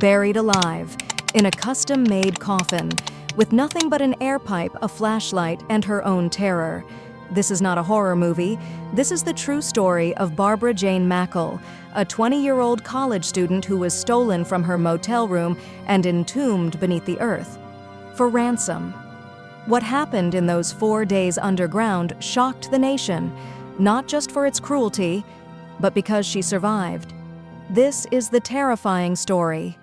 buried alive, in a custom-made coffin, with nothing but an air pipe, a flashlight, and her own terror. This is not a horror movie. This is the true story of Barbara Jane Mackle, a 20-year-old college student who was stolen from her motel room and entombed beneath the earth for ransom. What happened in those 4 days underground shocked the nation, not just for its cruelty, but because she survived. This is the terrifying story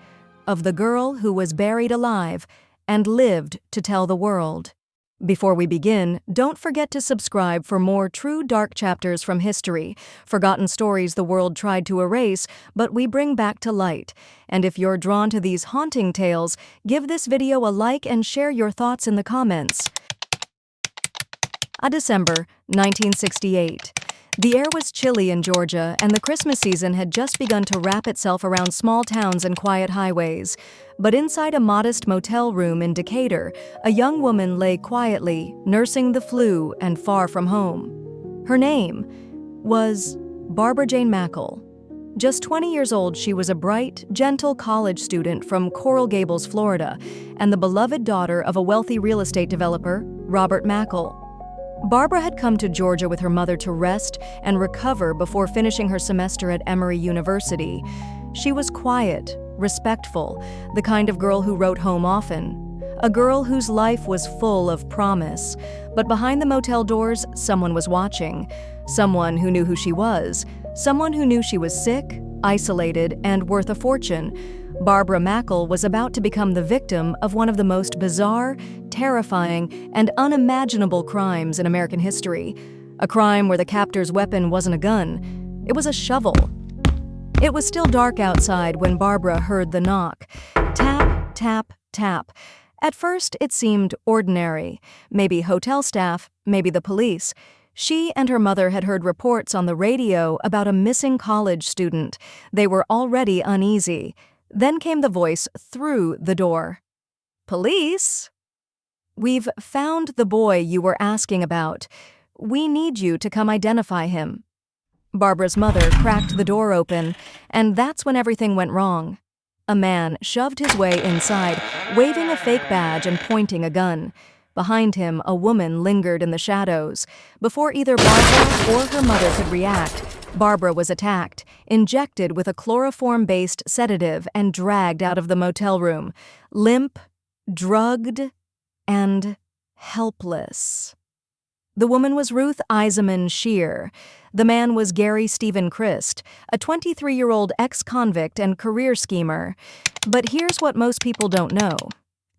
of the girl who was buried alive and lived to tell the world. Before we begin, don't forget to subscribe for more true dark chapters from history, forgotten stories the world tried to erase, but we bring back to light. And if you're drawn to these haunting tales, give this video a like and share your thoughts in the comments. December 1968. The air was chilly in Georgia, and the Christmas season had just begun to wrap itself around small towns and quiet highways. But inside a modest motel room in Decatur, a young woman lay quietly, nursing the flu and far from home. Her name was Barbara Jane Mackle. Just 20 years old, she was a bright, gentle college student from Coral Gables, Florida, and the beloved daughter of a wealthy real estate developer, Robert Mackle. Barbara had come to Georgia with her mother to rest and recover before finishing her semester at Emory University. She was quiet, respectful, the kind of girl who wrote home often, a girl whose life was full of promise. But behind the motel doors, someone was watching, someone who knew who she was, someone who knew she was sick, isolated, and worth a fortune. Barbara Mackle was about to become the victim of one of the most bizarre, terrifying, and unimaginable crimes in American history. A crime where the captor's weapon wasn't a gun, it was a shovel. It was still dark outside when Barbara heard the knock. Tap, tap, tap. At first, it seemed ordinary. Maybe hotel staff, maybe the police. She and her mother had heard reports on the radio about a missing college student. They were already uneasy. Then came the voice through the door. "Police? We've found the boy you were asking about. We need you to come identify him." Barbara's mother cracked the door open, and that's when everything went wrong. A man shoved his way inside, waving a fake badge and pointing a gun. Behind him, a woman lingered in the shadows. Before either Barbara or her mother could react, Barbara was attacked, injected with a chloroform-based sedative, and dragged out of the motel room, limp, drugged, and helpless. The woman was Ruth Eisenman Shear. The man was Gary Stephen Christ, a 23-year-old ex-convict and career schemer. But here's what most people don't know.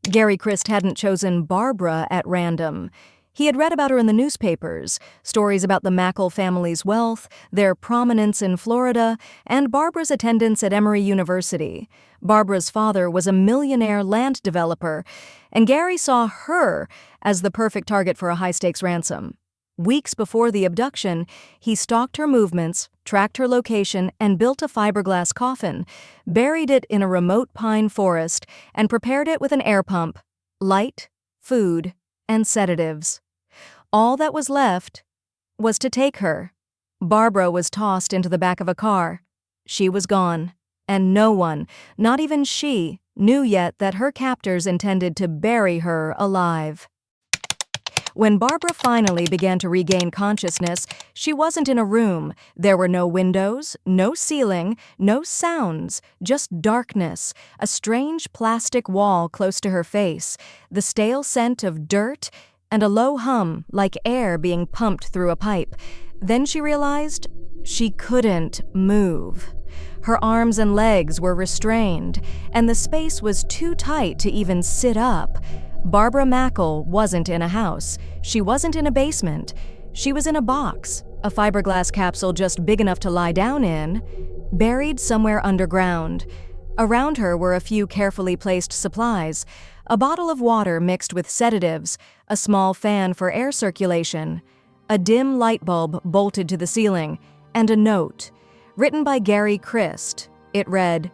Gary Christ hadn't chosen Barbara at random. He had read about her in the newspapers, stories about the Mackle family's wealth, their prominence in Florida, and Barbara's attendance at Emory University. Barbara's father was a millionaire land developer, and Gary saw her as the perfect target for a high-stakes ransom. Weeks before the abduction, he stalked her movements, tracked her location, and built a fiberglass coffin, buried it in a remote pine forest, and prepared it with an air pump, light, food, and sedatives. All that was left was to take her. Barbara was tossed into the back of a car. She was gone, and no one, not even she, knew yet that her captors intended to bury her alive. When Barbara finally began to regain consciousness, she wasn't in a room. There were no windows, no ceiling, no sounds, just darkness, a strange plastic wall close to her face, the stale scent of dirt, and a low hum like air being pumped through a pipe. Then she realized she couldn't move. Her arms and legs were restrained, and the space was too tight to even sit up. Barbara Mackle wasn't in a house. She wasn't in a basement. She was in a box, a fiberglass capsule just big enough to lie down in, buried somewhere underground. Around her were a few carefully placed supplies, a bottle of water mixed with sedatives, a small fan for air circulation, a dim light bulb bolted to the ceiling, and a note, written by Gary Christ. It read,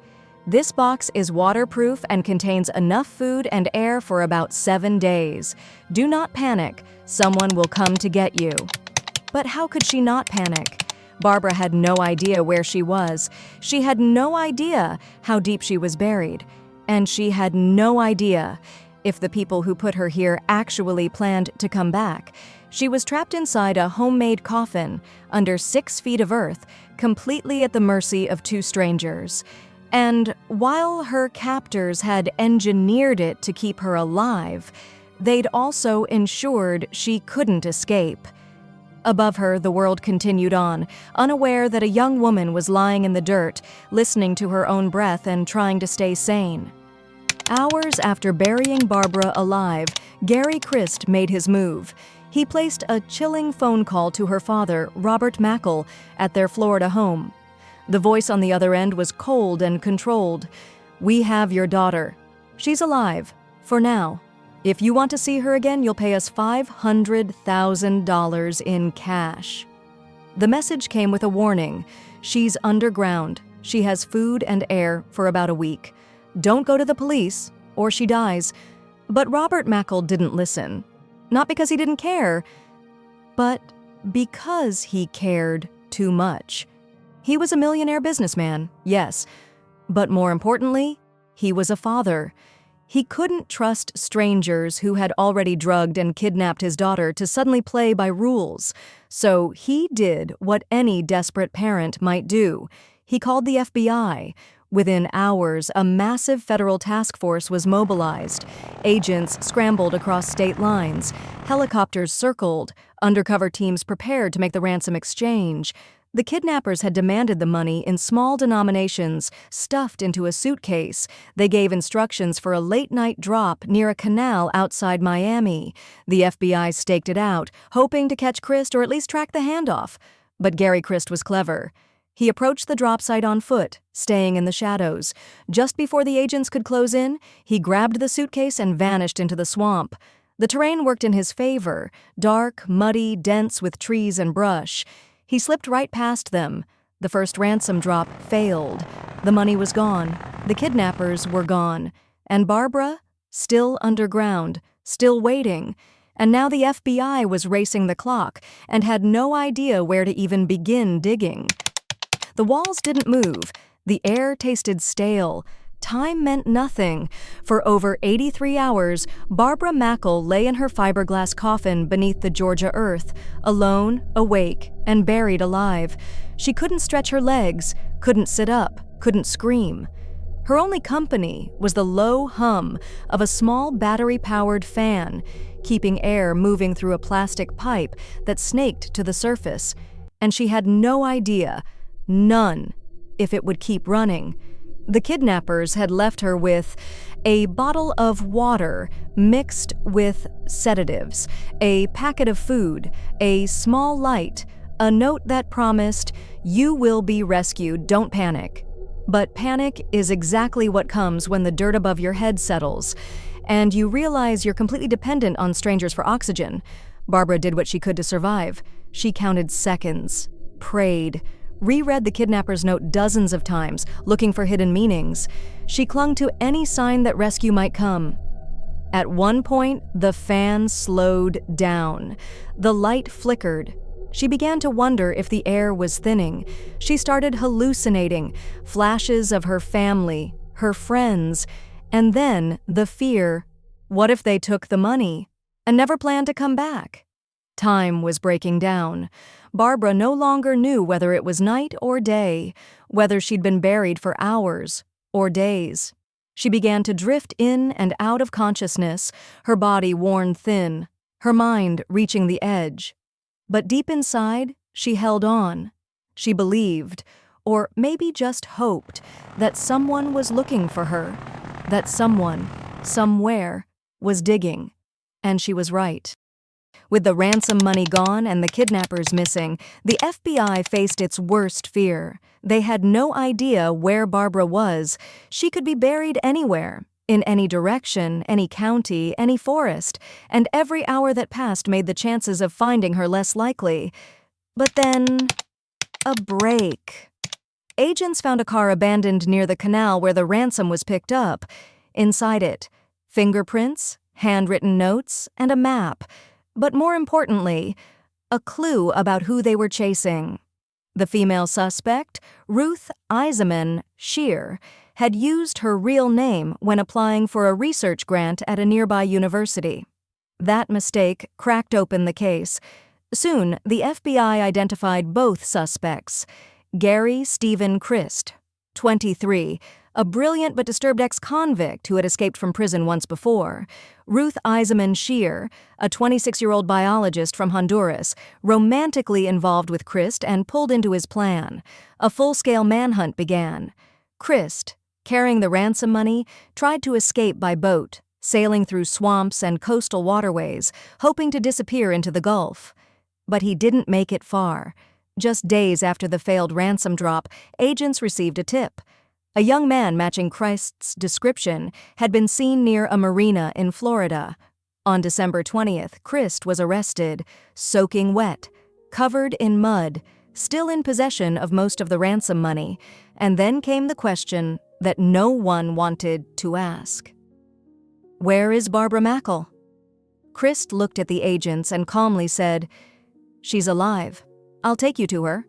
"This box is waterproof and contains enough food and air for about 7 days. Do not panic. Someone will come to get you." But how could she not panic? Barbara had no idea where she was. She had no idea how deep she was buried. And she had no idea if the people who put her here actually planned to come back. She was trapped inside a homemade coffin under 6 feet of earth, completely at the mercy of 2 strangers. And while her captors had engineered it to keep her alive, they'd also ensured she couldn't escape. Above her, the world continued on, unaware that a young woman was lying in the dirt, listening to her own breath and trying to stay sane. Hours after burying Barbara alive, Gary Christ made his move. He placed a chilling phone call to her father, Robert Mackle, at their Florida home. The voice on the other end was cold and controlled. "We have your daughter. She's alive, for now. If you want to see her again, you'll pay us $500,000 in cash." The message came with a warning. She's underground. She has food and air for about a week. Don't go to the police, or she dies. But Robert Mackle didn't listen. Not because he didn't care, but because he cared too much. He was a millionaire businessman, yes, but more importantly, he was a father. He couldn't trust strangers who had already drugged and kidnapped his daughter to suddenly play by rules. So he did what any desperate parent might do. He called the FBI. Within hours, a massive federal task force was mobilized. Agents scrambled across state lines. Helicopters circled. Undercover teams prepared to make the ransom exchange. The kidnappers had demanded the money in small denominations, stuffed into a suitcase. They gave instructions for a late-night drop near a canal outside Miami. The FBI staked it out, hoping to catch Christ or at least track the handoff. But Gary Christ was clever. He approached the drop site on foot, staying in the shadows. Just before the agents could close in, he grabbed the suitcase and vanished into the swamp. The terrain worked in his favor, dark, muddy, dense with trees and brush. He slipped right past them. The first ransom drop failed. The money was gone. The kidnappers were gone. And Barbara? Still underground, still waiting. And now the FBI was racing the clock and had no idea where to even begin digging. The walls didn't move. The air tasted stale. Time meant nothing. For over 83 hours, Barbara Mackle lay in her fiberglass coffin beneath the Georgia earth, alone, awake, and buried alive. She couldn't stretch her legs, couldn't sit up, couldn't scream. Her only company was the low hum of a small battery-powered fan, keeping air moving through a plastic pipe that snaked to the surface. And she had no idea, none, if it would keep running. The kidnappers had left her with a bottle of water mixed with sedatives, a packet of food, a small light, a note that promised, "You will be rescued, don't panic." But panic is exactly what comes when the dirt above your head settles, and you realize you're completely dependent on strangers for oxygen. Barbara did what she could to survive. She counted seconds, prayed, reread the kidnapper's note dozens of times, looking for hidden meanings. She clung to any sign that rescue might come. At one point, the fan slowed down. The light flickered. She began to wonder if the air was thinning. She started hallucinating, flashes of her family, her friends, and then the fear. What if they took the money and never planned to come back? Time was breaking down. Barbara no longer knew whether it was night or day, whether she'd been buried for hours or days. She began to drift in and out of consciousness, her body worn thin, her mind reaching the edge. But deep inside, she held on. She believed, or maybe just hoped, that someone was looking for her, that someone, somewhere, was digging. And she was right. With the ransom money gone and the kidnappers missing, the FBI faced its worst fear. They had no idea where Barbara was. She could be buried anywhere, in any direction, any county, any forest, and every hour that passed made the chances of finding her less likely. But then, a break. Agents found a car abandoned near the canal where the ransom was picked up. Inside it, fingerprints, handwritten notes, and a map. But more importantly, a clue about who they were chasing. The female suspect, Ruth Eisenman Shear, had used her real name when applying for a research grant at a nearby university. That mistake cracked open the case. Soon, the FBI identified both suspects. Gary Stephen Christ, 23, a brilliant but disturbed ex-convict who had escaped from prison once before. Ruth Eisenman Shear, a 26-year-old biologist from Honduras, romantically involved with Christ and pulled into his plan. A full-scale manhunt began. Christ, carrying the ransom money, tried to escape by boat, sailing through swamps and coastal waterways, hoping to disappear into the Gulf. But he didn't make it far. Just days after the failed ransom drop, agents received a tip. A young man matching Christ's description had been seen near a marina in Florida. On December 20th, Christ was arrested, soaking wet, covered in mud, still in possession of most of the ransom money, and then came the question that no one wanted to ask. "Where is Barbara Mackle?" Christ looked at the agents and calmly said, "She's alive. I'll take you to her."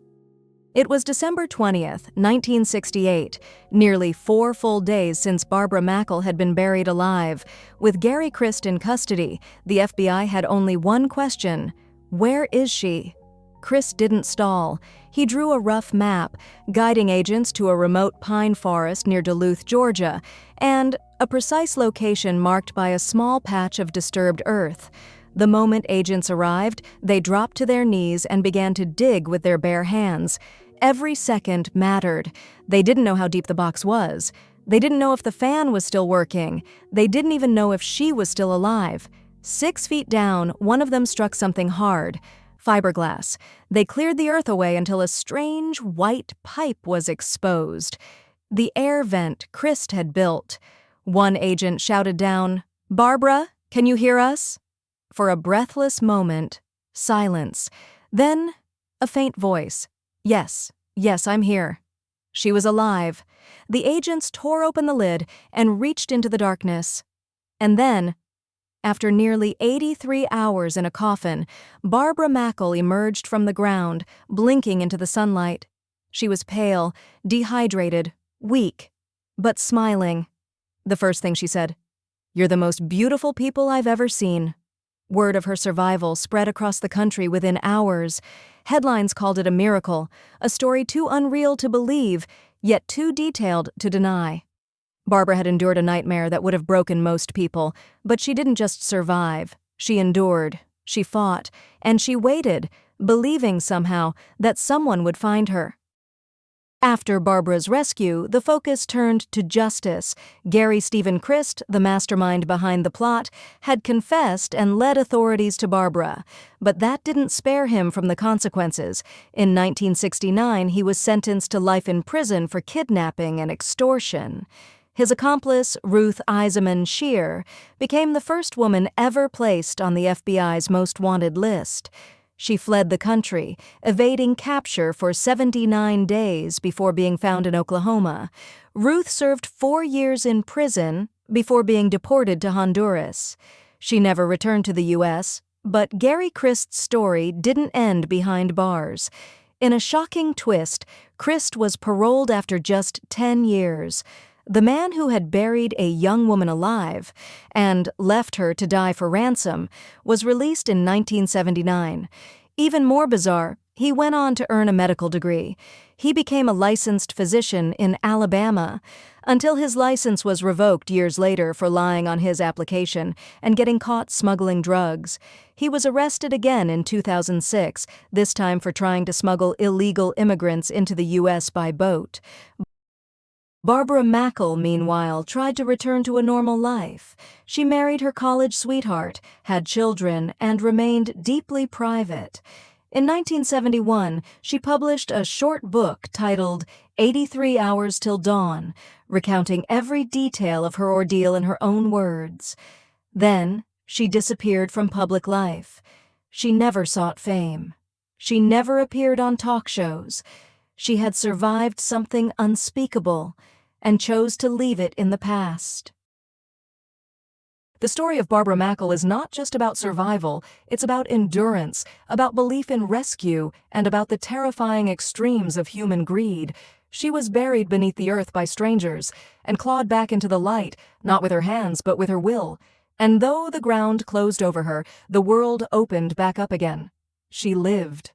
It was December 20th, 1968, nearly 4 full days since Barbara Mackle had been buried alive. With Gary Christ in custody, the FBI had only one question: where is she? Christ didn't stall. He drew a rough map, guiding agents to a remote pine forest near Duluth, Georgia, and a precise location marked by a small patch of disturbed earth. The moment agents arrived, they dropped to their knees and began to dig with their bare hands. Every second mattered. They didn't know how deep the box was. They didn't know if the fan was still working. They didn't even know if she was still alive. 6 feet down, one of them struck something hard. Fiberglass. They cleared the earth away until a strange white pipe was exposed. The air vent Christ had built. One agent shouted down, "Barbara, can you hear us?" For a breathless moment, silence. Then, a faint voice. Yes, I'm here." She was alive. The agents tore open the lid and reached into the darkness. And then, after nearly 83 hours in a coffin, Barbara Mackle emerged from the ground, blinking into the sunlight. She was pale, dehydrated, weak, but smiling. The first thing she said, "You're the most beautiful people I've ever seen." Word of her survival spread across the country within hours. Headlines called it a miracle, a story too unreal to believe, yet too detailed to deny. Barbara had endured a nightmare that would have broken most people, but she didn't just survive. She endured, she fought, and she waited, believing somehow that someone would find her. After Barbara's rescue, the focus turned to justice. Gary Stephen Christ, the mastermind behind the plot, had confessed and led authorities to Barbara. But that didn't spare him from the consequences. In 1969, he was sentenced to life in prison for kidnapping and extortion. His accomplice, Ruth Eisenman Shear, became the first woman ever placed on the FBI's most wanted list. She fled the country, evading capture for 79 days before being found in Oklahoma. Ruth served 4 years in prison before being deported to Honduras. She never returned to the U.S., but Gary Christ's story didn't end behind bars. In a shocking twist, Christ was paroled after just 10 years. The man who had buried a young woman alive and left her to die for ransom was released in 1979. Even more bizarre, he went on to earn a medical degree. He became a licensed physician in Alabama until his license was revoked years later for lying on his application and getting caught smuggling drugs. He was arrested again in 2006, this time for trying to smuggle illegal immigrants into the U.S. by boat. Barbara Mackle, meanwhile, tried to return to a normal life. She married her college sweetheart, had children, and remained deeply private. In 1971, she published a short book titled 83 Hours Till Dawn, recounting every detail of her ordeal in her own words. Then, she disappeared from public life. She never sought fame. She never appeared on talk shows. She had survived something unspeakable and chose to leave it in the past. The story of Barbara Mackle is not just about survival, it's about endurance, about belief in rescue, and about the terrifying extremes of human greed. She was buried beneath the earth by strangers, and clawed back into the light, not with her hands but with her will. And though the ground closed over her, the world opened back up again. She lived.